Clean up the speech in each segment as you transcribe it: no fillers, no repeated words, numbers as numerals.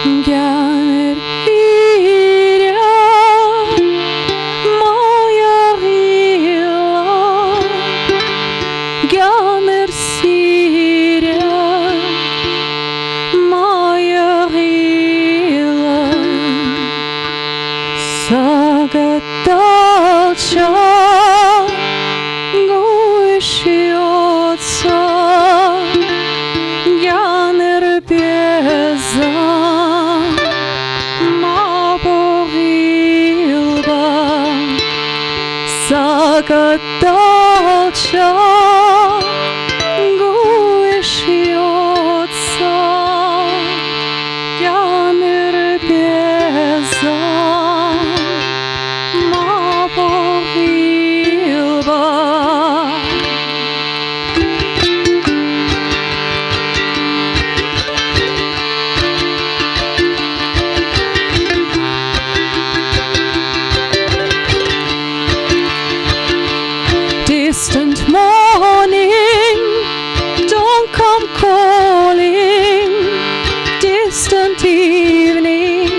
Ganer Iria, moja rila, Ganer Siria, moja rila, Zagadalcia, Guishiotsa, Ganer Beza. Zagadalcia, Guishiotsa, Ganer Beza, Maborilba. Distant morning, don't come calling. Distant evening,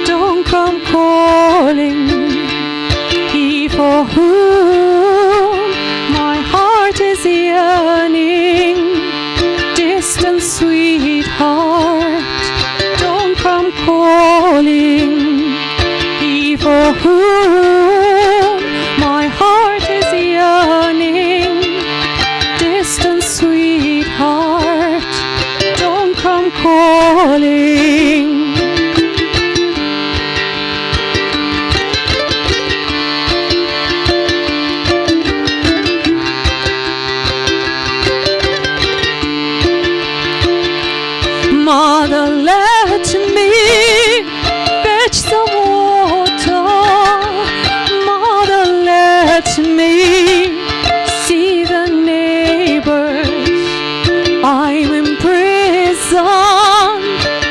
don't come calling. He for whom my heart is yearning. Distant sweetheart, don't come calling. He for whom my heart is yearning. Distant sweetheart, don't come calling. Mother, let me fetch some water. Mother, let me see the neighbors. I'm imprisoned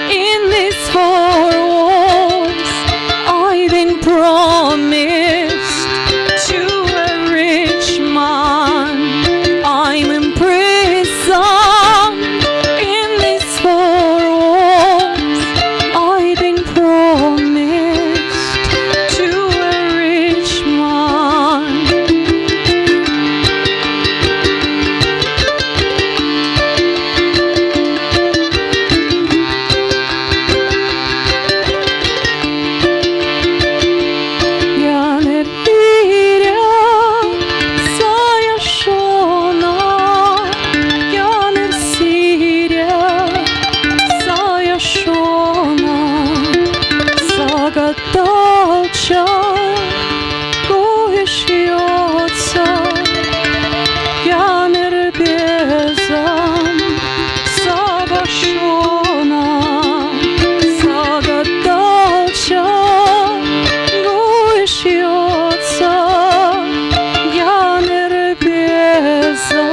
in these four walls. I've been promised to a rich man. I'm imprisoned in these four walls. I've been promised to a rich man. Ganer Iria, Sayashona, Ganer Siria, Sayashona, Zagadalcia, Guishiotsa, Ganer Beza, Sabashona, Zagadalcia, Guishiotsa, Ganer Beza,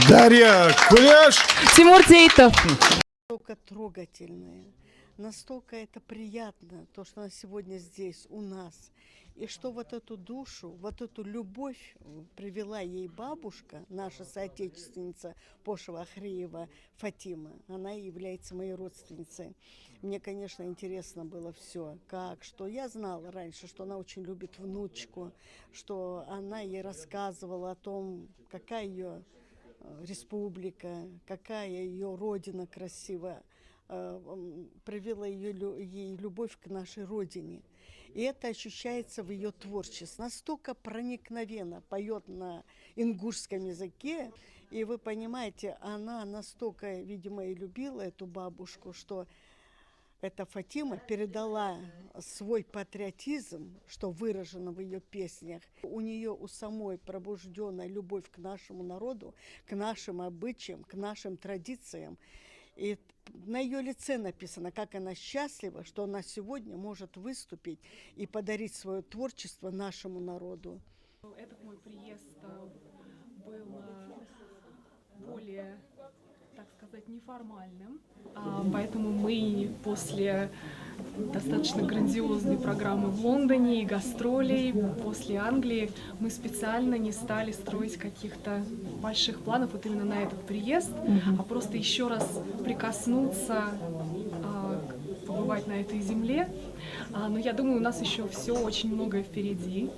Дарья Куляш. Тимур Дейтов. Настолько трогательное, настолько это приятно, то, что она сегодня здесь, у нас. И что вот эту душу, вот эту любовь привела ей бабушка, наша соотечественница Пошева Ахреева Фатима. Она является моей родственницей. Мне, конечно, интересно было все, как, что. Я знала раньше, что она очень любит внучку, что она ей рассказывала о том, какая ее республика, какая ее родина красивая, привела ей любовь к нашей родине. И это ощущается в ее творчестве. Настолько проникновенно поет на ингушском языке. И вы понимаете, она настолько, видимо, и любила эту бабушку, что эта Фатима передала свой патриотизм, что выражено в ее песнях. У нее у самой пробужденная любовь к нашему народу, к нашим обычаям, к нашим традициям. И на ее лице написано, как она счастлива, что она сегодня может выступить и подарить свое творчество нашему народу. Этот мой приезд сказать, неформальным. Поэтому мы после достаточно грандиозной программы в Лондоне и гастролей после Англии мы специально не стали строить каких-то больших планов вот именно на этот приезд, а просто еще раз прикоснуться, побывать на этой земле. Но я думаю, у нас еще все очень многое впереди.